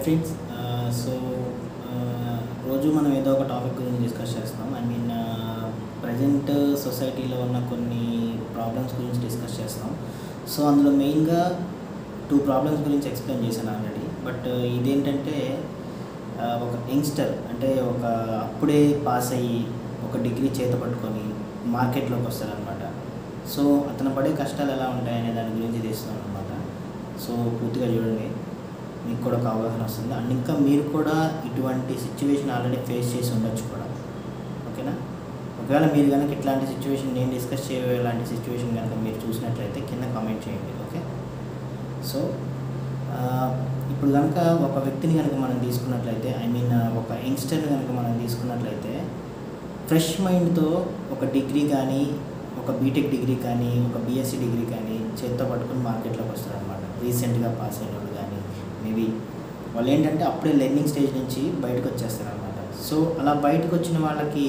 Hi friends. So రోజు మనం ఏదో ఒక టాపిక్ గురించి డిస్కస్ చేస్తాం. ప్రజెంట్ సొసైటీలో ఉన్న కొన్ని ప్రాబ్లమ్స్ గురించి డిస్కస్ చేస్తాం. సో అందులో మెయిన్గా 2 ప్రాబ్లమ్స్ గురించి ఎక్స్ప్లెయిన్ చేశాను ఆల్రెడీ. బట్ ఇదేంటంటే ఒక యంగ్స్టర్ అంటే ఒక అప్పుడే పాస్ అయ్యి ఒక డిగ్రీ చేత పట్టుకొని మార్కెట్లోకి వస్తారనమాట. సో అతను పడే కష్టాలు ఎలా ఉంటాయనే దాని గురించి తీస్తున్నాను అనమాట. సో పూర్తిగా చూడండి, మీకు కూడా ఒక అవగాహన వస్తుంది. అండ్ ఇంకా మీరు కూడా ఇటువంటి సిచ్యువేషన్ ఆల్రెడీ ఫేస్ చేసి ఉండొచ్చు కూడా. ఓకేనా? ఒకవేళ మీరు కనుక ఇట్లాంటి సిచ్యువేషన్ నేను డిస్కస్ చేయే ఇలాంటి సిచ్యువేషన్ కనుక మీరు చూసినట్లయితే కింద కామెంట్ చేయండి. ఓకే. సో ఇప్పుడు కనుక ఒక వ్యక్తిని కనుక మనం తీసుకున్నట్లయితే ఒక యంగ్స్టర్ని కనుక మనం తీసుకున్నట్లయితే ఫ్రెష్ మైండ్తో ఒక డిగ్రీ కానీ, ఒక బీటెక్ డిగ్రీ కానీ, ఒక బీఎస్సీ డిగ్రీ కానీ చేత్తో పట్టుకుని మార్కెట్లోకి వస్తారనమాట. రీసెంట్గా పాస్ అయిన వాళ్ళు కానీ మేబీ వాళ్ళు ఏంటంటే అప్పుడే లెర్నింగ్ స్టేజ్ నుంచి బయటకు వచ్చేస్తారనమాట. సో అలా బయటకు వచ్చిన వాళ్ళకి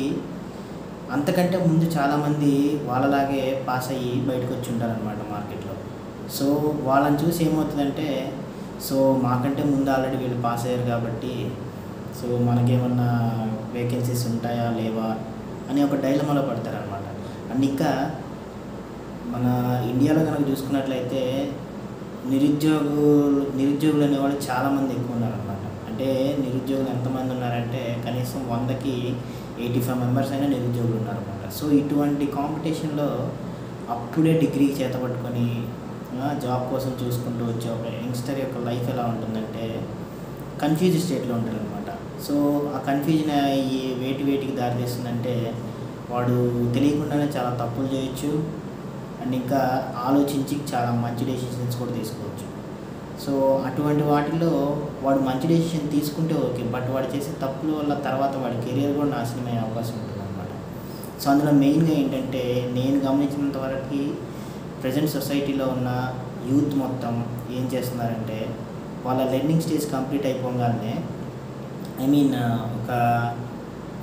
అంతకంటే ముందు చాలామంది వాళ్ళలాగే పాస్ అయ్యి బయటకు వచ్చి ఉంటారనమాట మార్కెట్లో. సో వాళ్ళని చూసి ఏమవుతుందంటే, సో మాకంటే ముందు ఆల్రెడీ వీళ్ళు పాస్ అయ్యారు కాబట్టి సో మనకేమన్నా వేకెన్సీస్ ఉంటాయా లేవా అని ఒక డైలమాలో పడతారనమాట. అండ్ ఇంకా మన ఇండియాలో కనుక చూసుకున్నట్లయితే నిరుద్యోగులు అనేవాళ్ళు చాలామంది ఎక్కువ ఉన్నారనమాట. అంటే నిరుద్యోగులు ఎంతమంది ఉన్నారంటే కనీసం 100కి 85 మెంబర్స్ అయినా నిరుద్యోగులు ఉన్నారనమాట. సో ఇటువంటి కాంపిటీషన్లో అప్పుడే డిగ్రీ చేతపట్టుకొని జాబ్ కోసం చూసుకుంటూ వచ్చే ఒక యంగ్స్టర్ యొక్క లైఫ్ ఎలా ఉంటుందంటే కన్ఫ్యూజ్ స్టేట్లో ఉంటారనమాట. సో ఆ కన్ఫ్యూజన్ అయ్యి వేటికి దారితీస్తుందంటే వాడు తెలియకుండానే చాలా తప్పులు చేయొచ్చు. అండ్ ఇంకా ఆలోచించి చాలా మంచి డెసిషన్స్ కూడా తీసుకోవచ్చు. సో అటువంటి వాటిల్లో వాడు మంచి డెసిషన్ తీసుకుంటే ఓకే, బట్ వాడు చేసే తప్పుల వల్ల తర్వాత వాడి కెరియర్ కూడా నాశనమయ్యే అవకాశం ఉంటుంది అనమాట. సో అందులో మెయిన్గా ఏంటంటే నేను గమనించినంత వరకు ప్రజెంట్ సొసైటీలో ఉన్న యూత్ మొత్తం ఏం చేస్తున్నారంటే వాళ్ళ లెర్నింగ్ స్టేజ్ కంప్లీట్ అయిపోగానే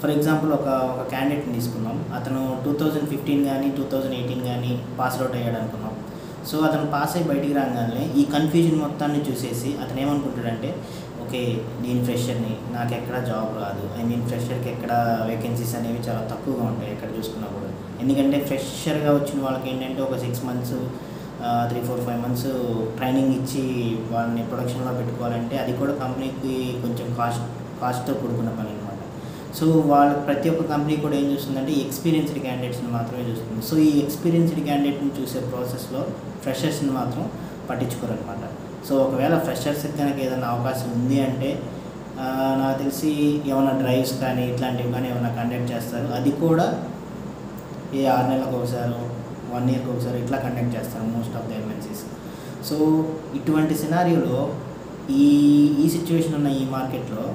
ఫర్ ఎగ్జాంపుల్ ఒక క్యాండిడేట్ని తీసుకున్నాం. అతను 2015 కానీ 2018 కానీ పాస్ అవుట్ అయ్యాడు అనుకున్నాం. సో అతను పాస్ అయ్యి బయటికి రాగానే ఈ కన్ఫ్యూజన్ మొత్తాన్ని చూసేసి అతను ఏమనుకుంటాడంటే, ఓకే నేను ఫ్రెషర్ని, నాకు ఎక్కడ జాబ్ రాదు, ఫ్రెషర్కి ఎక్కడ వేకెన్సీస్ అనేవి చాలా తక్కువగా ఉంటాయి ఎక్కడ చూసుకున్నా కూడా. ఎందుకంటే ఫ్రెషర్గా వచ్చిన వాళ్ళకి ఏంటంటే ఒక 6 months 3-4-5 months ట్రైనింగ్ ఇచ్చి వాళ్ళని ప్రొడక్షన్లో పెట్టుకోవాలంటే అది కూడా కంపెనీకి కొంచెం కాస్ట్తో కూడుకున్న పని అనమాట. సో వాళ్ళు ప్రతి ఒక్క కంపెనీ కూడా ఏం చూస్తుందంటే ఎక్స్పీరియన్స్డ్ క్యాండిడేట్స్ని మాత్రమే చూస్తుంది. సో ఈ ఎక్స్పీరియన్స్డ్ క్యాండిడేట్ని చూసే ప్రాసెస్లో ఫ్రెషర్స్ని మాత్రం పట్టించుకోరు అనమాట. సో ఒకవేళ ఫ్రెషర్స్కి కనుక ఏదైనా అవకాశం ఉంది అంటే నాకు తెలిసి ఏమైనా డ్రైవ్స్ కానీ ఇట్లాంటివి కానీ ఏమైనా కండక్ట్ చేస్తారు. అది కూడా 6 నెలలకు ఒకసారి 1 yearకి ఒకసారి ఇట్లా కండక్ట్ చేస్తారు most of the MNCs. So ఇటువంటి సినారియోలో ఈ సిచ్యువేషన్ ఉన్న ఈ మార్కెట్లో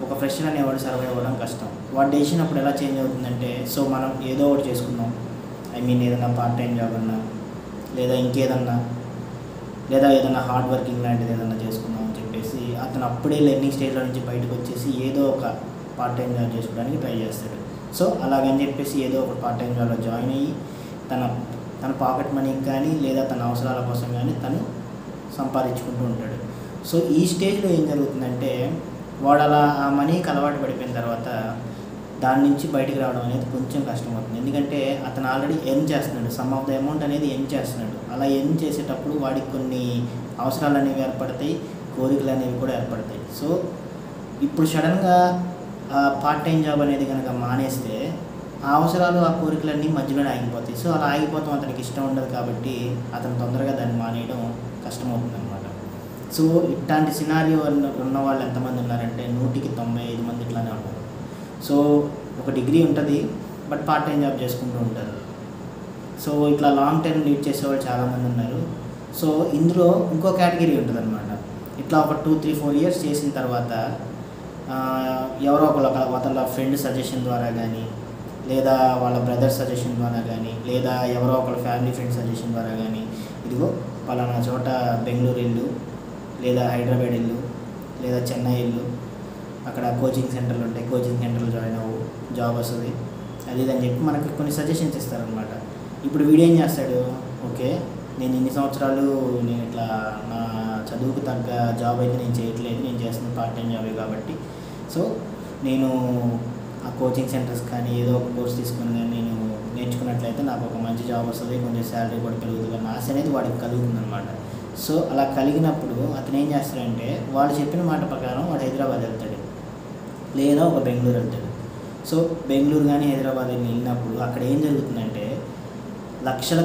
ఒక ఫ్రెషర్ అనేవాడు సర్వైవ్ అవ్వడం కష్టం. వాడు డెసిషన్ అప్పుడు ఎలా చేంజ్ అవుతుందంటే, సో మనం ఏదో ఒకటి చేసుకుందాం, ఏదైనా పార్ట్ టైం జాబ్ అన్నా లేదా ఇంకేదన్నా లేదా ఏదైనా హార్డ్ వర్కింగ్ లాంటిది ఏదన్నా చేసుకుందాం అని చెప్పేసి అతను అప్పుడే లెర్నింగ్ స్టేజ్లో నుంచి బయటకు వచ్చేసి ఏదో ఒక పార్ట్ టైం జాబ్ చేసుకోవడానికి ట్రై చేస్తాడు. సో అలాగని చెప్పేసి ఏదో ఒక పార్ట్ టైం జాబ్లో జాయిన్ అయ్యి తన పాకెట్ మనీకి కానీ లేదా తన అవసరాల కోసం కానీ తను సంపాదించుకుంటూ ఉంటాడు. సో ఈ స్టేజ్లో ఏం జరుగుతుందంటే వాడు అలా ఆ మనీకి అలవాటు పడిపోయిన తర్వాత దాని నుంచి బయటికి రావడం అనేది కొంచెం కష్టమవుతుంది. ఎందుకంటే అతను ఆల్రెడీ ఎర్న్ చేస్తున్నాడు, సమ్ ఆఫ్ ద అమౌంట్ అనేది ఎర్న్ చేస్తున్నాడు. అలా ఎర్న్ చేసేటప్పుడు వాడికి కొన్ని అవసరాలు అనేవి ఏర్పడతాయి, కోరికలు అనేవి కూడా ఏర్పడతాయి. సో ఇప్పుడు సడన్గా పార్ట్ టైం జాబ్ అనేది కనుక మానేస్తే ఆ అవసరాలు ఆ కోరికలన్నీ మధ్యలోనే ఆగిపోతాయి. సో అలా ఆగిపోతాం అతనికి ఇష్టం ఉండదు కాబట్టి అతను తొందరగా దాన్ని మానేయడం కష్టమవుతుంది అనమాట. సో ఇట్లాంటి సినారియో ఉన్న వాళ్ళు ఎంతమంది ఉన్నారంటే 100కి 95 మంది ఇట్లానే ఉన్నారు. సో ఒక డిగ్రీ ఉంటుంది బట్ పార్ట్ టైం జాబ్ చేసుకుంటూ ఉంటారు. సో ఇట్లా లాంగ్ టర్మ్ లీడ్ చేసేవాళ్ళు చాలామంది ఉన్నారు. సో ఇందులో ఇంకో కేటగిరీ ఉంటుంది అనమాట. ఇట్లా ఒక 2-3-4 years చేసిన తర్వాత ఎవరో వాళ్ళ ఫ్రెండ్ సజెషన్ ద్వారా కానీ లేదా వాళ్ళ బ్రదర్ సజెషన్ ద్వారా కానీ లేదా ఎవరో ఒకళ్ళ ఫ్యామిలీ ఫ్రెండ్ సజెషన్ ద్వారా కానీ ఇదిగో పలానా చోట బెంగళూరు వెళ్ళు లేదా హైదరాబాద్ వెళ్ళు లేదా చెన్నై వెళ్ళు, అక్కడ కోచింగ్ సెంటర్లు ఉంటాయి, కోచింగ్ సెంటర్లో జాయిన్ అవ్వు, జాబ్ వస్తుంది, అది ఇదని చెప్పి మనకి కొన్ని సజెషన్స్ ఇస్తారనమాట. ఇప్పుడు వీడు ఏం చేస్తాడు, ఓకే నేను ఇన్ని సంవత్సరాలు నేను ఇట్లా నా చదువుకు తగ్గ జాబ్ అయితే నేను చేయట్లేదు, నేను చేస్తున్న పార్ట్ టైం జాబే కాబట్టి సో నేను ఆ కోచింగ్ సెంటర్స్ కానీ ఏదో ఒక కోర్స్ తీసుకుని కానీ నేను నేర్చుకున్నట్లయితే నాకు ఒక మంచి జాబ్ వస్తుంది, కొంచెం శాలరీ కూడా పెరుగుతుంది అన్న ఆశ అనేది వాడికి కలుగుతుంది అనమాట. సో అలా కలిగినప్పుడు అతను ఏం చేస్తాడంటే వాళ్ళు చెప్పిన మాట ప్రకారం వాడు హైదరాబాద్ వెళ్తాడు లేదా ఒక బెంగళూరు వెళ్తాడు. సో బెంగళూరు కానీ హైదరాబాద్ వెళ్ళినప్పుడు అక్కడ ఏం జరుగుతుందంటే లక్షల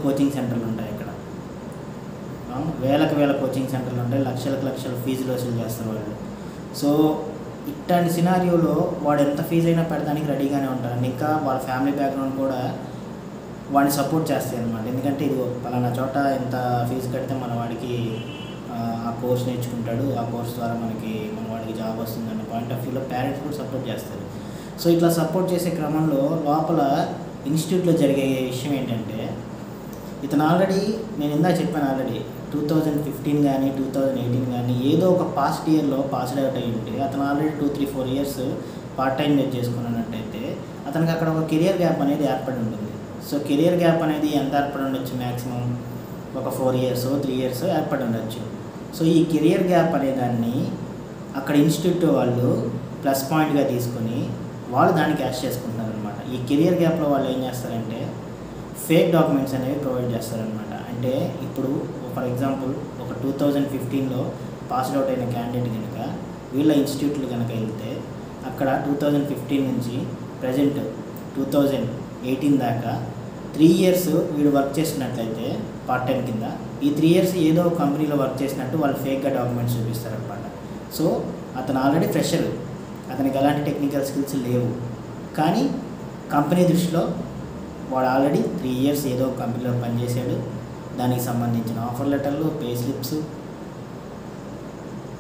కోచింగ్ సెంటర్లు ఉంటాయి అక్కడ, వేల కోచింగ్ సెంటర్లు ఉంటాయి, లక్షల ఫీజులు వసూలు చేస్తారు వాళ్ళు. సో ఇట్లాంటి సినారియోలో వాడు ఎంత ఫీజు అయినా పెడతానికి రెడీగానే ఉంటారు. ఇంకా వాళ్ళ ఫ్యామిలీ బ్యాక్గ్రౌండ్ కూడా వాడిని సపోర్ట్ చేస్తాయి అనమాట. ఎందుకంటే ఇది పలానా చోట ఎంత ఫీజు కడితే మన వాడికి ఆ కోర్స్ నేర్చుకుంటాడు, ఆ కోర్స్ ద్వారా మన వాడికి జాబ్ వస్తుంది అన్న పాయింట్ ఆఫ్ వ్యూలో పేరెంట్స్ కూడా సపోర్ట్ చేస్తారు. సో ఇట్లా సపోర్ట్ చేసే క్రమంలో లోపల ఇన్స్టిట్యూట్లో జరిగే విషయం ఏంటంటే ఇతను ఆల్రెడీ నేను ఇందాక చెప్పాను ఆల్రెడీ 2015 కానీ 2018 కానీ ఏదో ఒక పాస్ట్ ఇయర్లో పాస్డ్ అవుట్ అయ్యి ఉంటే అతను already 2-3-4 years part time job చేసుకున్నట్టయితే అతనికి అక్కడ ఒక కెరియర్ గ్యాప్ అనేది ఏర్పడి ఉంటుంది. సో కెరియర్ గ్యాప్ అనేది ఎంత ఏర్పడి ఉండొచ్చు, మ్యాక్సిమం ఒక 4 ఇయర్స్ 3 ఇయర్స్ ఏర్పడి ఉండొచ్చు. సో ఈ కెరియర్ గ్యాప్ అనే దాన్ని అక్కడ ఇన్స్టిట్యూట్ వాళ్ళు ప్లస్ పాయింట్గా తీసుకొని వాళ్ళు దాన్ని క్యాష్ చేసుకుంటున్నారు అనమాట. ఈ కెరియర్ గ్యాప్లో వాళ్ళు ఏం చేస్తారంటే ఫేక్ డాక్యుమెంట్స్ అనేవి ప్రొవైడ్ చేస్తారనమాట. అంటే ఇప్పుడు ఫర్ ఎగ్జాంపుల్ ఒక 2015లో పాస్డ్ అవుట్ అయిన క్యాండిడేట్ కనుక వీళ్ళ ఇన్స్టిట్యూట్లు కనుక వెళ్తే అక్కడ 2015 నుంచి ప్రజెంట్ 2018 దాకా 3 ఇయర్స్ వీడు వర్క్ చేసినట్లయితే పార్ట్ టైం కింద ఈ 3 ఇయర్స్ ఏదో ఒక కంపెనీలో వర్క్ చేసినట్టు వాళ్ళు ఫేక్గా డాక్యుమెంట్స్ చూపిస్తారనమాట. సో అతను ఆల్రెడీ ఫ్రెషర్, అతనికి ఎలాంటి టెక్నికల్ స్కిల్స్ లేవు, కానీ కంపెనీ దృష్టిలో వాడు ఆల్రెడీ 3 ఇయర్స్ ఏదో ఒక కంపెనీలో పనిచేశాడు, దానికి సంబంధించిన ఆఫర్ లెటర్లు, పే స్లిప్స్,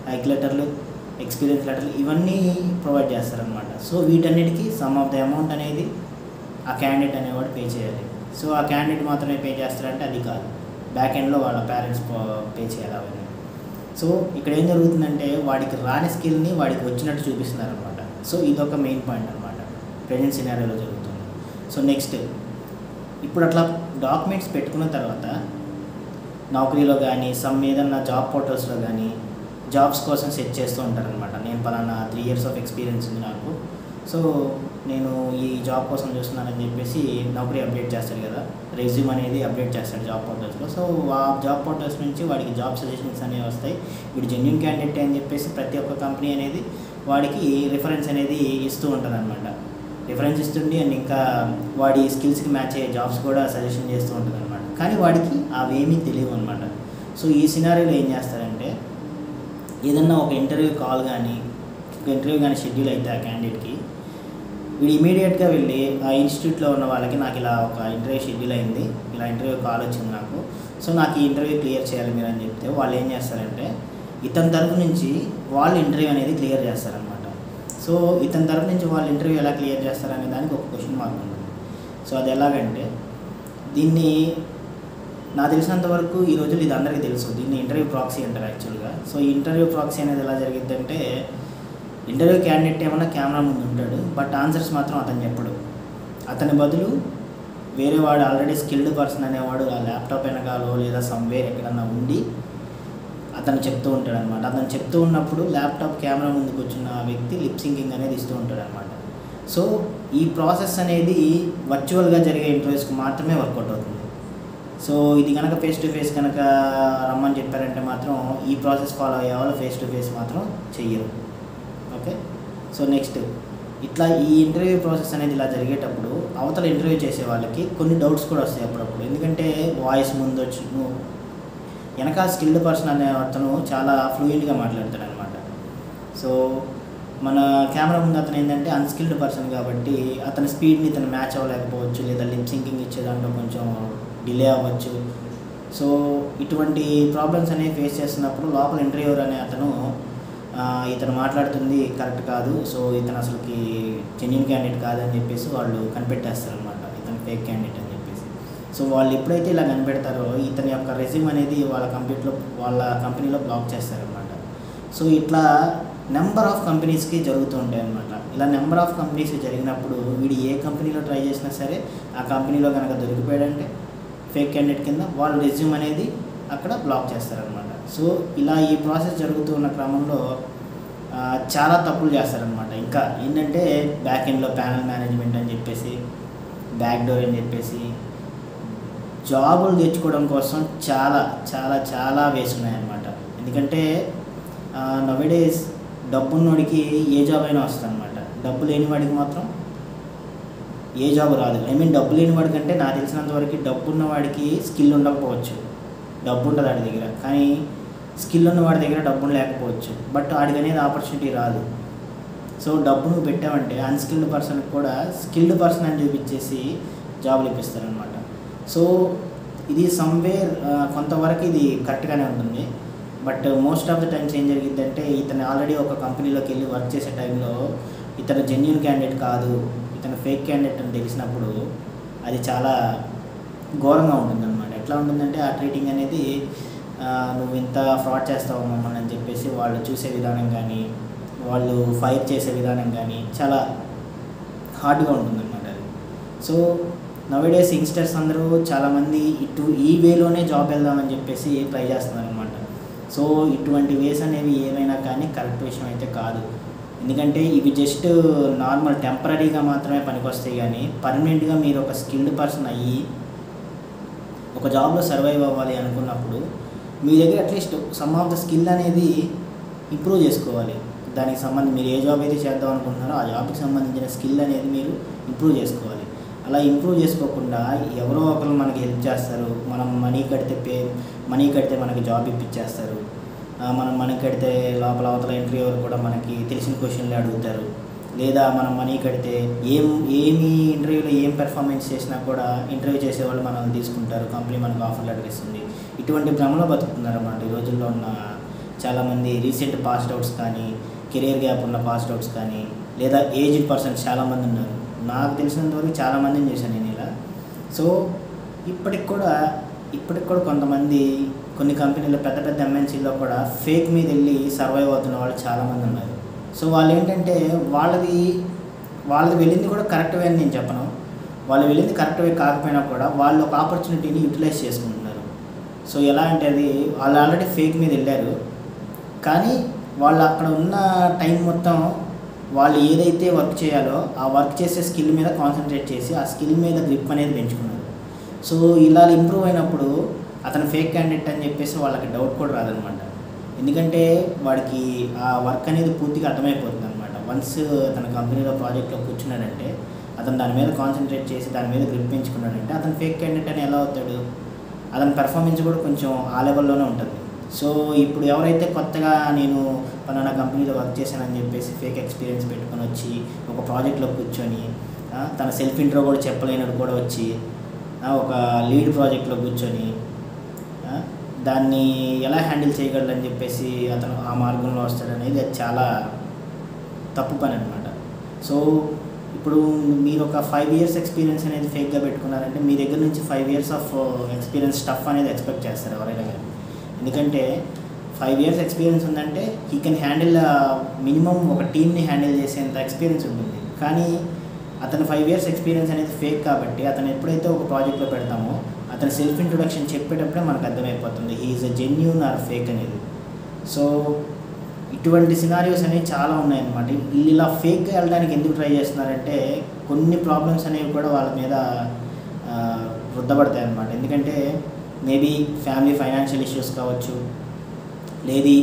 హైక్ లెటర్లు, ఎక్స్పీరియన్స్ లెటర్లు ఇవన్నీ ప్రొవైడ్ చేస్తారనమాట. సో వీటన్నిటికీ సమ్ ఆఫ్ ద అమౌంట్ అనేది ఆ క్యాండిడేట్ అనేవాడు పే చేయాలి. సో ఆ క్యాండిడేట్ మాత్రమే పే చేస్తారంటే అది కాదు, బ్యాక్ ఎండ్లో వాళ్ళ పేరెంట్స్ పే చేయాలి అవన్నీ. సో ఇక్కడ ఏం జరుగుతుందంటే వాడికి రాని స్కిల్ని వాడికి వచ్చినట్టు చూపిస్తున్నారనమాట. సో ఇదొక మెయిన్ పాయింట్ అనమాట ప్రెజెంట్ సినారియోలో జరుగుతుంది. సో నెక్స్ట్ ఇప్పుడు అట్లా డాక్యుమెంట్స్ పెట్టుకున్న తర్వాత నౌకరీలో కానీ ఏదన్నా జాబ్ పోర్టల్స్లో కానీ జాబ్స్ కోసం సెట్ చేస్తూ ఉంటారనమాట. నేను పలానా 3 ఇయర్స్ ఆఫ్ ఎక్స్పీరియన్స్ ఉంది నాకు, సో నేను ఈ జాబ్ కోసం చూస్తున్నానని చెప్పేసి నౌకరీ అప్డేట్ చేస్తాడు కదా, రెజ్యూమ్ అనేది అప్డేట్ చేస్తాడు జాబ్ పోర్టల్స్లో. సో ఆ జాబ్ పోర్టల్స్ నుంచి వాడికి జాబ్ సజెషన్స్ అనేవి వస్తాయి. వీడు జెన్యూన్ క్యాండిడేట్ అని చెప్పేసి ప్రతి ఒక్క కంపెనీ అనేది వాడికి రిఫరెన్స్ అనేది ఇస్తూ ఉంటుంది అనమాట. రిఫరెన్స్ ఇస్తుండి అండ్ ఇంకా వాడి స్కిల్స్కి మ్యాచ్ అయ్యే జాబ్స్ కూడా సజెషన్ చేస్తూ ఉంటుంది అనమాట. కానీ వాడికి అవేమీ తెలియవు అనమాట. సో ఈ సినారియోలో ఏం చేస్తారంటే ఏదన్నా ఒక ఇంటర్వ్యూ కాల్ కానీ షెడ్యూల్ అయితే ఆ క్యాండిడేట్కి వీడు ఇమీడియట్గా వెళ్ళి ఆ ఇన్స్టిట్యూట్లో ఉన్న వాళ్ళకి నాకు ఇలా ఒక ఇంటర్వ్యూ షెడ్యూల్ అయింది, ఇలా ఇంటర్వ్యూ కాల్ వచ్చింది నాకు, సో నాకు ఈ ఇంటర్వ్యూ క్లియర్ చేయాలి మీరు అని చెప్తే వాళ్ళు ఏం చేస్తారంటే ఇతని తరఫు నుంచి వాళ్ళు ఇంటర్వ్యూ అనేది క్లియర్ చేస్తారనమాట. సో ఇతని తరఫు నుంచి వాళ్ళు ఇంటర్వ్యూ ఎలా క్లియర్ చేస్తారనే దానికి ఒక క్వశ్చన్ మార్క్ ఉంటుంది. సో అది ఎలాగంటే దీన్ని నాకు తెలిసినంతవరకు ఈ రోజులు ఇది అందరికీ తెలుసు, దీన్ని ఇంటర్వ్యూ ప్రాక్సీ అంటారు యాక్చువల్గా. సో ఈ ఇంటర్వ్యూ ప్రాక్సీ అనేది ఎలా జరిగిద్దంటే ఇంటర్వ్యూ క్యాండిడేట్ ఏమన్నా కెమెరా ముందు ఉంటాడు, బట్ ఆన్సర్స్ మాత్రం అతను చెప్పడు. అతని బదులు వేరే వాడు ఆల్రెడీ స్కిల్డ్ పర్సన్ అనేవాడు ఆ ల్యాప్టాప్ వెనకాలో లేదా సమ్వేర్ ఎక్కడన్నా ఉండి అతను చెప్తూ ఉంటాడు అనమాట. అతను చెప్తూ ఉన్నప్పుడు ల్యాప్టాప్ కెమెరా ముందుకు వచ్చిన వ్యక్తి లిప్ సింకింగ్ అనేది ఇస్తూ ఉంటాడు అనమాట. సో ఈ ప్రాసెస్ అనేది వర్చువల్గా జరిగే ఇంటర్వ్యూస్కి మాత్రమే వర్కౌట్ అవుతుంది. సో ఇది కనుక ఫేస్ టు ఫేస్ కనుక రమ్మని చెప్పారంటే మాత్రం ఈ ప్రాసెస్ ఫాలో అయ్యే వాళ్ళు ఫేస్ టు ఫేస్ మాత్రం చెయ్యరు. ఓకే, సో నెక్స్ట్ ఇట్లా ఈ ఇంటర్వ్యూ ప్రాసెస్ అనేది ఇలా జరిగేటప్పుడు అవతల ఇంటర్వ్యూ చేసే వాళ్ళకి కొన్ని డౌట్స్ కూడా వస్తాయి అప్పుడప్పుడు. ఎందుకంటే వాయిస్ ముందు వచ్చి వెనకాల స్కిల్డ్ పర్సన్ అనే అతను చాలా ఫ్లూయెంట్గా మాట్లాడతాడు అనమాట. సో మన కెమెరా ముందు అతను ఏంటంటే అన్స్కిల్డ్ పర్సన్ కాబట్టి అతని స్పీడ్ని ఇతను మ్యాచ్ అవ్వలేకపోవచ్చు, లేదా లిప్ సింకింగ్ ఇచ్చేదాంట్లో కొంచెం డిలే అవ్వచ్చు. సో ఇటువంటి ప్రాబ్లమ్స్ అనేవి ఫేస్ చేస్తున్నప్పుడు లోపల ఇంటర్వ్యూర్ అనే అతను ఇతను మాట్లాడుతుంది కరెక్ట్ కాదు, సో ఇతను అసలుకి జెన్యూన్ క్యాండిడేట్ కాదని చెప్పేసి వాళ్ళు కనిపెట్టేస్తారనమాట, ఇతను ఫేక్ క్యాండిడేట్ అని చెప్పేసి. సో వాళ్ళు ఎప్పుడైతే ఇలా కనిపెడతారో ఇతని యొక్క రెజ్యూమ్ అనేది వాళ్ళ కంపెనీలో బ్లాక్ చేస్తారనమాట. సో ఇట్లా నెంబర్ ఆఫ్ కంపెనీస్కి జరుగుతూ ఉంటాయి అన్నమాట. ఇలా నెంబర్ ఆఫ్ కంపెనీస్కి జరిగినప్పుడు వీడు ఏ కంపెనీలో ట్రై చేసినా సరే ఆ కంపెనీలో కనుక దొరికిపోయాడంటే ఫేక్ క్యాండిడేట్ కింద వాళ్ళ రెజ్యూమ్ అనేది అక్కడ బ్లాక్ చేస్తారనమాట. సో ఇలా ఈ ప్రాసెస్ జరుగుతూ ఉన్న క్రమంలో చాలా తప్పులు చేస్తారనమాట. ఇంకా ఏంటంటే బ్యాక్ ఎండ్లో ప్యానల్ మేనేజ్మెంట్ అని చెప్పేసి, బ్యాక్ డోర్ అని చెప్పేసి జాబులు తెచ్చుకోవడం కోసం చాలా చాలా చాలా వేస్ ఉన్నాయన్నమాట. ఎందుకంటే నవేడేస్ డబ్బున్నోడికి ఏ జాబ్ అయినా వస్తుంది అనమాట. డబ్బు లేని వాడికి మాత్రం ఏ జాబ్ రాదు. డబ్బు లేని వాడికి అంటే నాకు తెలిసినంత వరకు డబ్బు ఉన్న వాడికి స్కిల్ ఉండకపోవచ్చు, డబ్బు ఉంటుంది వాడి దగ్గర, కానీ స్కిల్ ఉన్న వాడి దగ్గర డబ్బు లేకపోవచ్చు, బట్ వాడికి అనేది ఆపర్చునిటీ రాదు. సో డబ్బు నువ్వు పెట్టావంటే అన్స్కిల్డ్ పర్సన్కి కూడా స్కిల్డ్ పర్సన్ అని చూపించేసి జాబులు ఇప్పిస్తారనమాట. సో ఇది సమ్వేర్ కొంతవరకు ఇది కరెక్ట్గానే ఉంటుంది. But most of the times ఏం జరిగిద్దంటే ఇతను ఆల్రెడీ ఒక కంపెనీలోకి వెళ్ళి వర్క్ చేసే టైంలో ఇతను జెన్యూన్ క్యాండిడేట్ కాదు, ఇతను ఫేక్ క్యాండిడేట్ అని తెలిసినప్పుడు అది చాలా ఘోరంగా ఉంటుందన్నమాట. ఎట్లా ఉంటుందంటే ఆ ట్రీటింగ్ అనేది నువ్వు ఇంత ఫ్రాడ్ చేస్తావు మమ్మల్ని అని చెప్పేసి వాళ్ళు చూసే విధానం కానీ, వాళ్ళు ఫైర్ చేసే విధానం కానీ చాలా హార్డ్గా ఉంటుందన్నమాట అది. సో నవేడేస్ యంగ్స్టర్స్ అందరూ చాలామంది ఈ వేలోనే జాబ్ వెళ్దామని చెప్పేసి ట్రై చేస్తున్నారు అనమాట. సో ఇటువంటి వేస్ అనేవి ఏమైనా కానీ కరెక్ట్ విషయం అయితే కాదు. ఎందుకంటే ఇవి జస్ట్ నార్మల్ టెంపరీగా మాత్రమే పనికొస్తాయి, కానీ పర్మనెంట్గా మీరు ఒక స్కిల్డ్ పర్సన్ అయ్యి ఒక జాబ్లో సర్వైవ్ అవ్వాలి అనుకున్నప్పుడు మీ దగ్గర at least some of the skill అనేది ఇంప్రూవ్ చేసుకోవాలి. దానికి సంబంధించి మీరు ఏ జాబ్ అయితే చేద్దాం అనుకుంటున్నారో ఆ జాబ్కి సంబంధించిన స్కిల్ అనేది మీరు ఇంప్రూవ్ చేసుకోవాలి. అలా ఇంప్రూవ్ చేసుకోకుండా ఎవరో ఒకరు మనకి హెల్ప్ చేస్తారు, మనం మనీ కడితే మనకి జాబ్ ఇప్పించేస్తారు, మనం మనీ కడితే లోపల అవతల ఇంటర్వ్యూవర్ కూడా మనకి తెలిసిన క్వశ్చన్లు అడుగుతారు, లేదా మనం మనీ కడితే ఏమి ఇంటర్వ్యూలో ఏం పెర్ఫార్మెన్స్ చేసినా కూడా ఇంటర్వ్యూ చేసేవాళ్ళు మనల్ని తీసుకుంటారు, కంపెనీ మనకు ఆఫర్లు అడిగిస్తుంది. ఇటువంటి భ్రమలో బతుకుతున్నారు అన్నమాట ఈ రోజుల్లో ఉన్న చాలామంది రీసెంట్ పాస్డ్ అవుట్స్ కానీ, కెరియర్ గ్యాప్ ఉన్న పాస్డ్ అవుట్స్ కానీ, లేదా ఏజ్డ్ పర్సన్స్ చాలామంది ఉన్నారు. నాకు తెలిసినంతవరకు చాలామందిని చూశాను నేను ఇలా. సో ఇప్పటికి కూడా కొంతమంది కొన్ని కంపెనీలు పెద్ద పెద్ద ఎంఎన్సీలో కూడా ఫేక్ మీద వెళ్ళి సర్వైవ్ అవుతున్న వాళ్ళు చాలామంది ఉన్నారు. సో వాళ్ళు ఏంటంటే వాళ్ళది వెళ్ళింది కూడా కరెక్ట్ వే అని నేను చెప్పను, వాళ్ళు వెళ్ళింది కరెక్ట్ వే కాకపోయినా కూడా వాళ్ళు ఒక ఆపర్చునిటీని యూటిలైజ్ చేసుకుంటున్నారు. సో ఎలా అంటే అది వాళ్ళు ఆల్రెడీ ఫేక్ మీద వెళ్ళారు, కానీ వాళ్ళు అక్కడ ఉన్న టైం మొత్తం వాళ్ళు ఏదైతే వర్క్ చేయాలో ఆ వర్క్ చేసే స్కిల్ మీద కాన్సన్ట్రేట్ చేసి ఆ స్కిల్ మీద గ్రిప్ అనేది పెంచుకున్నారు. సో ఇలా ఇంప్రూవ్ అయినప్పుడు అతను ఫేక్ క్యాండిడేట్ అని చెప్పేసి వాళ్ళకి డౌట్ కూడా రాదనమాట. ఎందుకంటే వాడికి ఆ వర్క్ అనేది పూర్తిగా అర్థమైపోతుంది అనమాట. వన్స్ తన కంపెనీలో ప్రాజెక్ట్లో కూర్చున్నాడంటే, అతను దాని మీద కాన్సన్ట్రేట్ చేసి దాని మీద గ్రిప్ పెంచుకున్నాడంటే అతను ఫేక్ క్యాండిడేట్ అని ఎలా అవుతాడు? అతని పెర్ఫార్మెన్స్ కూడా కొంచెం ఆ లెవెల్లోనే ఉంటుంది. సో ఇప్పుడు ఎవరైతే కొత్తగా నేను పలానా కంపెనీలో వర్క్ చేశానని చెప్పేసి ఫేక్ ఎక్స్పీరియన్స్ పెట్టుకొని వచ్చి ఒక ప్రాజెక్ట్లో కూర్చొని తన సెల్ఫ్ ఇంట్రో కూడా చెప్పలేనడు కూడా వచ్చి ఒక లీడ్ ప్రాజెక్ట్లో కూర్చొని దాన్ని ఎలా హ్యాండిల్ చేయగలరని చెప్పేసి అతను ఆ మార్గంలో వస్తాడనేది అది చాలా తప్పు పని అనమాట. సో ఇప్పుడు మీరు ఒక 5 years ఎక్స్పీరియన్స్ అనేది ఫేక్గా పెట్టుకున్నారంటే మీ దగ్గర నుంచి 5 years ఆఫ్ ఎక్స్పీరియన్స్ స్టఫ్ అనేది ఎక్స్పెక్ట్ చేస్తారు ఎవరైనా కానీ. ఎందుకంటే 5 years ఎక్స్పీరియన్స్ ఉందంటే హీ కెన్ హ్యాండిల్ మినిమం ఒక టీమ్ని హ్యాండిల్ చేసేంత ఎక్స్పీరియన్స్ ఉంటుంది. కానీ అతను 5 years ఎక్స్పీరియన్స్ అనేది ఫేక్ కాబట్టి అతను ఎప్పుడైతే ఒక ప్రాజెక్ట్లో పెడతామో అతని సెల్ఫ్ ఇంట్రొడక్షన్ చెప్పేటప్పుడే మనకు అర్థమైపోతుంది he is a genuine or fake అనేది. సో ఇటువంటి సినారియోస్ అనేవి చాలా ఉన్నాయన్నమాట. వీళ్ళు ఇలా ఫేక్గా వెళ్ళడానికి ఎందుకు ట్రై చేస్తున్నారంటే కొన్ని ప్రాబ్లమ్స్ అనేవి కూడా వాళ్ళ మీద రుద్దబడతాయి అన్నమాట. ఎందుకంటే మేబీ ఫ్యామిలీ ఫైనాన్షియల్ ఇష్యూస్ కావచ్చు, లేదు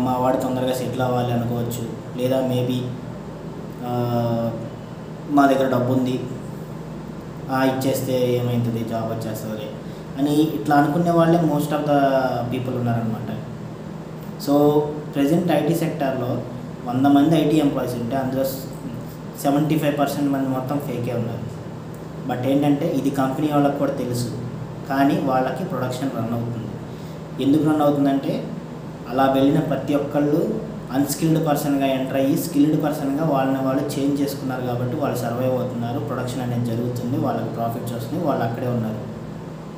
మా వాడు తొందరగా సెటిల్ అవ్వాలి అనుకోవచ్చు, లేదా మేబీ మా దగ్గర డబ్బు ఉంది ఇచ్చేస్తే ఏమవుతుంది జాబ్ వచ్చేస్తుంది అని ఇట్లా అనుకునే వాళ్ళే మోస్ట్ ఆఫ్ ద పీపుల్ ఉన్నారనమాట. సో ప్రజెంట్ ఐటీ సెక్టార్లో 100 మంది ఐటీ ఎంప్లాయీస్ ఉంటే అందులో 75% మంది మొత్తం ఫేకే ఉన్నారు. బట్ ఏంటంటే ఇది కంపెనీ వాళ్ళకి కూడా తెలుసు, కానీ వాళ్ళకి ప్రొడక్షన్ రన్ అవుతుంది. ఎందుకు రన్ అవుతుందంటే అలా వెళ్ళిన ప్రతి ఒక్కళ్ళు అన్స్కిల్డ్ పర్సన్గా ఎంటర్ అయ్యి స్కిల్డ్ పర్సన్గా వాళ్ళని వాళ్ళు చేంజ్ చేసుకున్నారు కాబట్టి వాళ్ళు సర్వైవ్ అవుతున్నారు, ప్రొడక్షన్ అనేది జరుగుతుంది, వాళ్ళకి ప్రాఫిట్స్ వస్తున్నాయి, వాళ్ళు అక్కడే ఉన్నారు.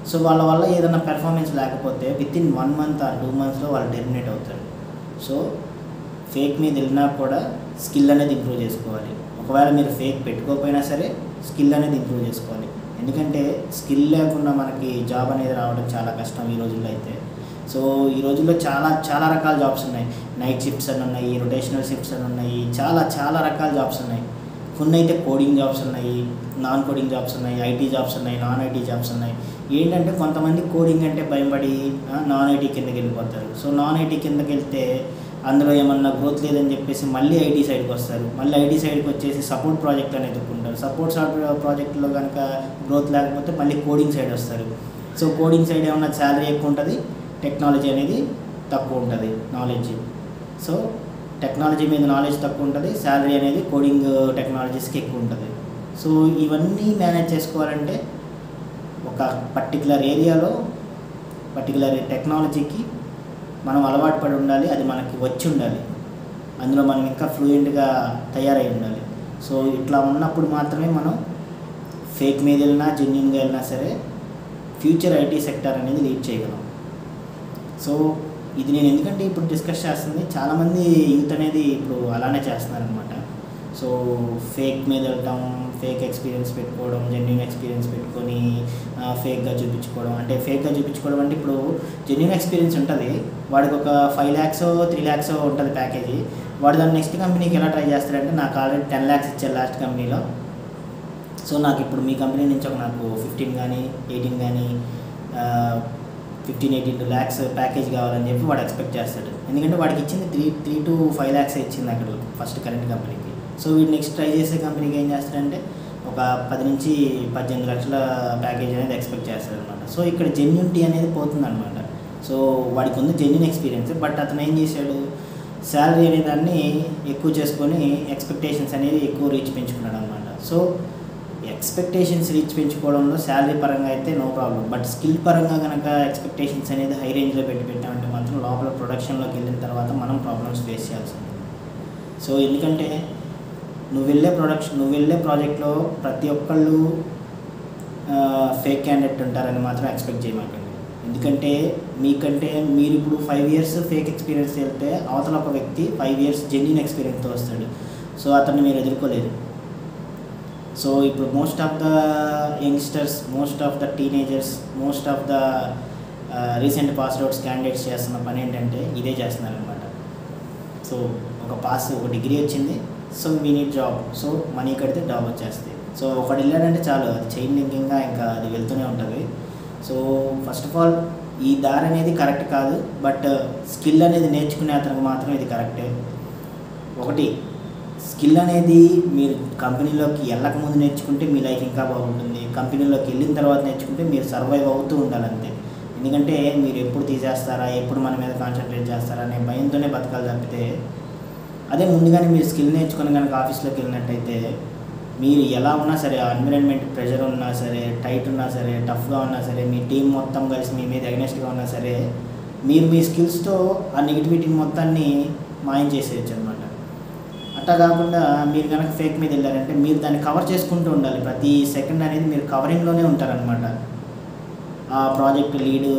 సో వాళ్ళ వల్ల ఏదైనా పెర్ఫార్మెన్స్ లేకపోతే వితిన్ 1 month or 2 monthsలో వాళ్ళు టెర్మినేట్ అవుతారు. సో ఫేక్ మీద వెళ్ళినా కూడా స్కిల్ అనేది ఇంప్రూవ్ చేసుకోవాలి. ఒకవేళ మీరు ఫేక్ పెట్టుకోకపోయినా సరే స్కిల్ అనేది ఇంప్రూవ్ చేసుకోవాలి. ఎందుకంటే స్కిల్ లేకుండా మనకి జాబ్ అనేది రావడం చాలా కష్టం ఈ రోజుల్లో అయితే. సో ఈ రోజుల్లో చాలా చాలా రకాల జాబ్స్ ఉన్నాయి. నైట్ షిఫ్ట్స్ అని ఉన్నాయి, రొటేషనల్ షిఫ్ట్స్ అని ఉన్నాయి, చాలా చాలా రకాల జాబ్స్ ఉన్నాయి. కొన్ని అయితే కోడింగ్ జాబ్స్ ఉన్నాయి, నాన్ కోడింగ్ జాబ్స్ ఉన్నాయి, ఐటీ జాబ్స్ ఉన్నాయి, నాన్ ఐటీ జాబ్స్ ఉన్నాయి. ఏంటంటే కొంతమంది కోడింగ్ అంటే భయపడి నాన్ ఐటీ కిందకి వెళ్ళిపోతారు. సో నాన్ ఐటీ కిందకి వెళ్తే అందులో ఏమన్నా గ్రోత్ లేదని చెప్పేసి మళ్ళీ ఐటీ సైడ్కి వస్తారు. మళ్ళీ ఐటీ సైడ్కి వచ్చేసి సపోర్ట్ ప్రాజెక్ట్ అనేది ఎదుర్కొంటారు. సపోర్ట్ ప్రాజెక్ట్లో కనుక గ్రోత్ లేకపోతే మళ్ళీ కోడింగ్ సైడ్ వస్తారు. సో కోడింగ్ సైడ్ ఏమన్నా శాలరీ ఎక్కువ ఉంటుంది, టెక్నాలజీ అనేది తక్కువ ఉంటుంది, నాలెడ్జ్. సో టెక్నాలజీ మీద నాలెడ్జ్ తక్కువ ఉంటుంది, శాలరీ అనేది కోడింగ్ టెక్నాలజీస్కి ఎక్కువ ఉంటుంది. సో ఇవన్నీ మేనేజ్ చేసుకోవాలంటే ఒక పర్టికులర్ ఏరియాలో పర్టికులర్ టెక్నాలజీకి మనం అలవాటు పడి ఉండాలి, అది మనకి వచ్చి ఉండాలి, అందులో మనం ఇంకా ఫ్లూయెంట్గా తయారై ఉండాలి. సో ఇట్లా ఉన్నప్పుడు మాత్రమే మనం ఫేక్ మీద వెళ్ళినా జెన్యూన్గా వెళ్ళినా సరే ఫ్యూచర్ ఐటీ సెక్టర్ అనేది లీడ్ చేయగలం. సో ఇది నేను ఎందుకంటే ఇప్పుడు డిస్కస్ చేస్తుంది, చాలామంది యూత్ అనేది ఇప్పుడు అలానే చేస్తున్నారనమాట. సో ఫేక్ మీద వెళ్ళటం, ఫేక్ ఎక్స్పీరియన్స్ పెట్టుకోవడం, జెన్యూన్ ఎక్స్పీరియన్స్ పెట్టుకొని ఫేక్గా చూపించుకోవడం. అంటే ఫేక్గా చూపించుకోవడం అంటే ఇప్పుడు జెన్యూన్ ఎక్స్పీరియన్స్ ఉంటుంది, వాడికి ఒక 5 lakhs 3 lakhs ఉంటుంది ప్యాకేజీ. వాడు దాన్ని నెక్స్ట్ కంపెనీకి ఎలా ట్రై చేస్తాడంటే నాకు ఆల్రెడీ 10 lakhs ఇచ్చారు లాస్ట్ కంపెనీలో, సో నాకు ఇప్పుడు మీ కంపెనీ నుంచి ఒక నాకు 15 కానీ 18 కానీ 15-18 lakhs ప్యాకేజ్ కావాలని చెప్పి వాడు ఎక్స్పెక్ట్ చేస్తాడు. ఎందుకంటే వాడికి ఇచ్చింది 3 to 5 lakhs ఇచ్చింది అక్కడ ఫస్ట్ కరెంట్ కంపెనీకి. సో వీడు నెక్స్ట్ ట్రై చేసే కంపెనీకి ఏం చేస్తాడంటే ఒక 10 నుంచి 18 లక్షల ప్యాకేజ్ అనేది ఎక్స్పెక్ట్ చేస్తాడు అనమాట. సో ఇక్కడ జెన్యూనిటీ అనేది పోతుందన్నమాట. సో వాడికి ఉంది జెన్యూన్ ఎక్స్పీరియన్స్, బట్ అతను ఏం చేశాడు, శాలరీ అనే దాన్ని ఎక్కువ చేసుకొని ఎక్స్పెక్టేషన్స్ అనేది ఎక్కువ రీచ్ పెంచుకున్నాడు అనమాట. సో ఎక్స్పెక్టేషన్స్ రీచ్ పెంచుకోవడంలో శాలరీ పరంగా అయితే నో ప్రాబ్లం, బట్ స్కిల్ పరంగా కనుక ఎక్స్పెక్టేషన్స్ అనేది హై రేంజ్లో పెట్టామంటే మాత్రం లోపల ప్రొడక్షన్లోకి వెళ్ళిన తర్వాత మనం ప్రాబ్లమ్స్ ఫేస్ చేయాల్సి ఉంటుంది. సో ఎందుకంటే నువ్వు వెళ్ళే ప్రాజెక్ట్లో ప్రతి ఒక్కళ్ళు ఫేక్ క్యాండిడేట్ ఉంటారని మాత్రం ఎక్స్పెక్ట్ చేయమాకండి. ఎందుకంటే మీకంటే మీరు ఇప్పుడు 5 years ఫేక్ ఎక్స్పీరియన్స్ వెళ్తే అవతల ఒక వ్యక్తి 5 years జెన్యూన్ ఎక్స్పీరియన్స్తో వస్తాడు. సో అతన్ని మీరు ఎదుర్కోలేరు. సో ఇప్పుడు most of the youngsters, most of the teenagers, most of the recent pass outs candidates చేస్తున్న పని ఏంటంటే ఇదే చేస్తున్నారనమాట. సో ఒక డిగ్రీ వచ్చింది, so we need job, so money కడితే జాబ్ వచ్చేస్తుంది. సో ఒకటి వెళ్ళాడంటే చాలు, అది చైన్ లింకింగ్గా ఇంకా అది వెళ్తూనే ఉంటుంది. సో ఫస్ట్ ఆఫ్ ఆల్ ఈ దారి అనేది కరెక్ట్ కాదు, బట్ స్కిల్ అనేది నేర్చుకునే అతనికి మాత్రం ఇది కరెక్టే. ఒకటి స్కిల్ అనేది మీరు కంపెనీలోకి వెళ్ళకముందు నేర్చుకుంటే మీ లైఫ్ ఇంకా బాగుంటుంది, కంపెనీలోకి వెళ్ళిన తర్వాత నేర్చుకుంటే మీరు సర్వైవ్ అవుతూ ఉండాలంతే. ఎందుకంటే మీరు ఎప్పుడు తీసేస్తారా, ఎప్పుడు మన మీద కాన్సన్ట్రేట్ చేస్తారా అనే భయంతోనే బతకాలి తప్పితే, అదే ముందుగానే మీరు స్కిల్ నేర్చుకుని కనుక ఆఫీస్లోకి వెళ్ళినట్టయితే మీరు ఎలా ఉన్నా సరే, ఆ ఎన్విరాన్మెంట్ ప్రెషర్ ఉన్నా సరే, టైట్ ఉన్నా సరే, టఫ్గా ఉన్నా సరే, మీ టీం మొత్తం కలిసి మీ మీద అగెనెస్ట్గా ఉన్నా సరే, మీరు మీ స్కిల్స్తో ఆ నెగిటివిటీని మొత్తాన్ని మాయం చేసేయచ్చు అనమాట. అట్లా కాకుండా మీరు కనుక ఫేక్ మీద వెళ్ళారంటే మీరు దాన్ని కవర్ చేసుకుంటూ ఉండాలి. ప్రతి సెకండ్ అనేది మీరు కవరింగ్లోనే ఉంటారనమాట. ఆ ప్రాజెక్ట్ లీడ్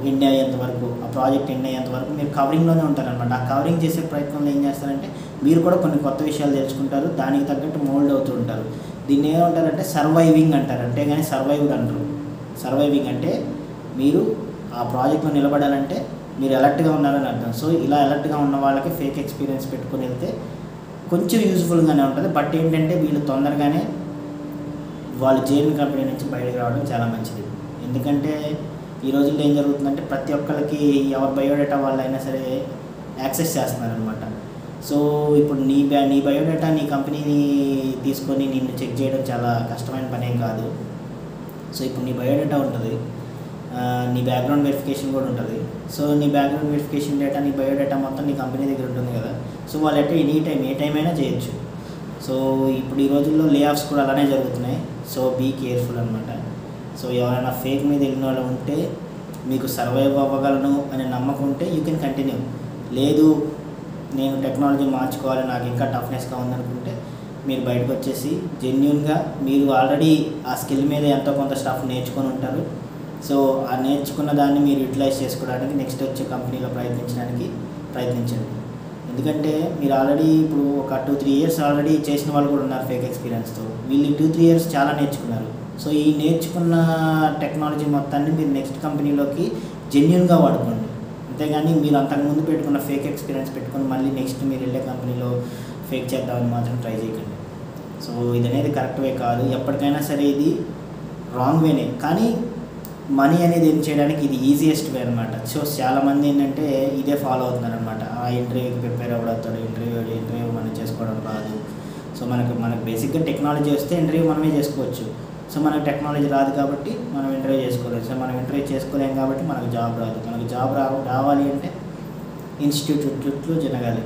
ఎండ్ అయ్యేంత వరకు, ఆ ప్రాజెక్ట్ ఎండ్ అయ్యేంత వరకు మీరు కవరింగ్లోనే ఉంటారనమాట. ఆ కవరింగ్ చేసే ప్రయత్నంలో ఏం చేస్తారంటే మీరు కూడా కొన్ని కొత్త విషయాలు తెలుసుకుంటారు, దానికి తగ్గట్టు మోల్డ్ అవుతూ ఉంటారు. దీన్ని ఏమంటారంటే సర్వైవింగ్ అంటారు, అంటే కానీ సర్వైవ్డ్ అంటారు. సర్వైవింగ్ అంటే మీరు ఆ ప్రాజెక్ట్లో నిలబడాలంటే మీరు అలర్ట్గా ఉన్నారని అర్థం. సో ఇలా అలర్ట్గా ఉన్న వాళ్ళకి ఫేక్ ఎక్స్పీరియన్స్ పెట్టుకుని వెళ్తే కొంచెం యూజ్ఫుల్గానే ఉంటుంది, బట్ ఏంటంటే వీళ్ళు తొందరగానే వాళ్ళు జేఎన్ కంపెనీ నుంచి బయటకు రావడం చాలా మంచిది. ఎందుకంటే ఈ రోజుల్లో ఏం జరుగుతుందంటే ప్రతి ఒక్కరికి ఎవరి బయోడేటా వాళ్ళైనా సరే యాక్సెస్ చేస్తున్నారనమాట. సో ఇప్పుడు నీ బయోడేటా నీ కంపెనీని తీసుకొని నిన్ను చెక్ చేయడం చాలా కష్టమైన పని ఏం కాదు. సో ఇప్పుడు నీ బయోడేటా ఉంటుంది, నీ బ్యాక్గ్రౌండ్ వెరిఫికేషన్ కూడా ఉంటుంది. సో నీ బ్యాక్గ్రౌండ్ వెరిఫికేషన్ డేటా, నీ బయోడేటా మొత్తం నీ కంపెనీ దగ్గర ఉంటుంది కదా. సో వాళ్ళంటే ఏ టైం అయినా చేయొచ్చు. సో ఇప్పుడు ఈ రోజుల్లో లే ఆఫ్స్ కూడా అలానే జరుగుతున్నాయి. సో బీ కేర్ఫుల్ అనమాట. సో ఎవరైనా ఫేక్ మీద వెళ్ళిన వాళ్ళు ఉంటే మీకు సర్వైవ్ అవ్వగలను అనే నమ్మకం ఉంటే యూ కెన్ కంటిన్యూ. లేదు నేను టెక్నాలజీ మార్చుకోవాలి, నాకు ఇంకా టఫ్నెస్గా ఉందనుకుంటే మీరు బయటకు వచ్చేసి జెన్యూన్గా మీరు ఆల్రెడీ ఆ స్కిల్ మీద ఎంతో కొంత స్టఫ్ నేర్చుకొని ఉంటారు. సో ఆ నేర్చుకున్న దాన్ని మీరు యూటిలైజ్ చేసుకోవడానికి నెక్స్ట్ వచ్చే కంపెనీలో ప్రయత్నించండి. ఎందుకంటే మీరు ఆల్రెడీ ఇప్పుడు ఒక 2-3 years ఆల్రెడీ చేసిన వాళ్ళు కూడా ఉన్నారు ఫేక్ ఎక్స్పీరియన్స్తో. వీళ్ళు 2-3 years చాలా నేర్చుకున్నారు. సో ఈ నేర్చుకున్న టెక్నాలజీ మొత్తాన్ని మీరు నెక్స్ట్ కంపెనీలోకి జెన్యున్గా వాడుకోండి. అంతేగాని మీరు అంతకుముందు పెట్టుకున్న ఫేక్ ఎక్స్పీరియన్స్ పెట్టుకొని మళ్ళీ నెక్స్ట్ మీరు వెళ్ళే కంపెనీలో ఫేక్ చేద్దామని మాత్రం ట్రై చేయకండి. సో ఇది అనేది కరెక్ట్ వే కాదు. ఎప్పటికైనా సరే ఇది రాంగ్ వేనే, కానీ మనీ అనేది ఏం చేయడానికి ఇది ఈజియెస్ట్ వే అనమాట. సో చాలామంది ఏంటంటే ఇదే ఫాలో అవుతున్నారు అనమాట. ఆ ఇంటర్వ్యూకి ప్రిపేర్ అవ్వడవుతాడు, ఇంటర్వ్యూ మనం చేసుకోవడం రాదు. సో మనకు బేసిక్గా టెక్నాలజీ వస్తే ఇంటర్వ్యూ మనమే చేసుకోవచ్చు. సో మనకు టెక్నాలజీ రాదు కాబట్టి మనం ఇంటర్వ్యూ చేసుకోలేదు. సో మనం ఇంటర్వ్యూ చేసుకోలేము కాబట్టి మనకు జాబ్ రాదు. మనకు జాబ్ రావాలి అంటే ఇన్స్టిట్యూట్ చుట్టూ తిరగాలి.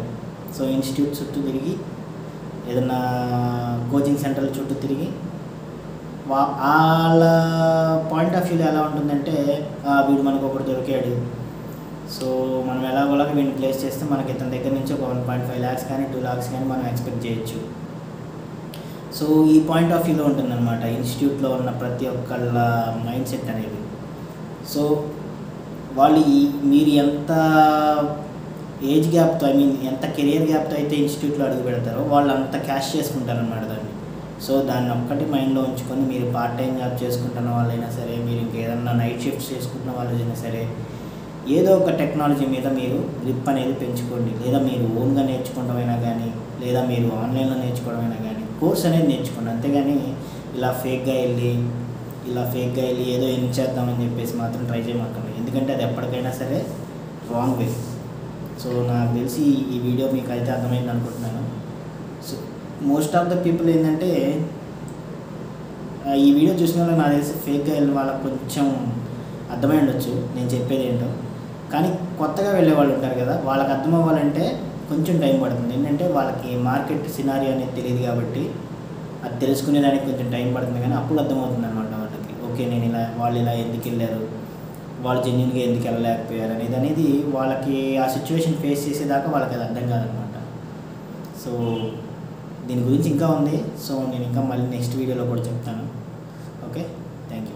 సో ఇన్స్టిట్యూట్ చుట్టూ తిరిగి ఏదన్నా కోచింగ్ సెంటర్ల చుట్టూ తిరిగి వాళ్ళ పాయింట్ ఆఫ్ వ్యూలో ఎలా ఉంటుందంటే వీడు మనకు ఒకటి దొరికాడు, సో మనం ఎలాగోలాగా వీడిని ప్లేస్ చేస్తే మనకి ఇతని దగ్గర నుంచి ఒక 1.5 lakhs కానీ 2 lakhs కానీ మనం ఎక్స్పెక్ట్ చేయొచ్చు. సో ఈ పాయింట్ ఆఫ్ వ్యూలో ఉంటుందన్నమాట ఇన్స్టిట్యూట్లో ఉన్న ప్రతి ఒక్కళ్ళ మైండ్ సెట్ అనేది. సో వాళ్ళు మీరు ఎంత ఏజ్ గ్యాప్తో ఎంత కెరియర్ గ్యాప్తో అయితే ఇన్స్టిట్యూట్లో అడుగు పెడతారో వాళ్ళు అంత క్యాష్ చేసుకుంటారనమాట దాన్ని. సో దాన్ని ఒక్కటి మైండ్లో ఉంచుకొని మీరు పార్ట్ టైం జాబ్ చేసుకుంటున్న వాళ్ళైనా సరే, మీరు ఇంకేదన్నా నైట్ షిఫ్ట్స్ చేసుకుంటున్న వాళ్ళైనా సరే, ఏదో ఒక టెక్నాలజీ మీద మీరు గ్రిప్ అనేది పెంచుకోండి. లేదా మీరు ఓన్గా నేర్చుకోవడమైనా కానీ, లేదా మీరు ఆన్లైన్లో నేర్చుకోవడమైనా కానీ కోర్స్ అనేది నేర్చుకోండి. అంతేగాని ఇలా ఫేక్గా వెళ్ళి ఏదో ఏం చేద్దామని చెప్పేసి మాత్రం ట్రై చేయమాకండి. ఎందుకంటే అది ఎప్పటికైనా సరే రాంగ్ వే. సో నాకు తెలిసి ఈ వీడియో మీకు అయితే అర్థమైంది అనుకుంటున్నాను. So most of the people ఏంటంటే ఈ వీడియో చూసిన వాళ్ళకి నాకు తెలిసి ఫేక్గా వెళ్ళిన వాళ్ళకి కొంచెం అర్థమై ఉండొచ్చు నేను చెప్పేది ఏంటో. కానీ కొత్తగా వెళ్ళే వాళ్ళు ఉంటారు కదా, వాళ్ళకి అర్థం అవ్వాలంటే కొంచెం టైం పడుతుంది. ఏంటంటే వాళ్ళకి మార్కెట్ సినారియో అనేది తెలియదు కాబట్టి అది తెలుసుకునేదానికి కొంచెం టైం పడుతుంది. కానీ అప్పుడు అర్థమవుతుంది అనమాట వాళ్ళకి. ఓకే, వాళ్ళు ఇలా ఎందుకు వెళ్ళారు, వాళ్ళు జెన్యున్గా ఎందుకు వెళ్ళలేకపోయారు అనేది వాళ్ళకి ఆ సిచ్యువేషన్ ఫేస్ చేసేదాకా వాళ్ళకి అది అర్థం కాదనమాట. సో దీని గురించి ఇంకా ఉంది. సో నేను ఇంకా మళ్ళీ నెక్స్ట్ వీడియోలో కూడా చెప్తాను. Okay, thank you.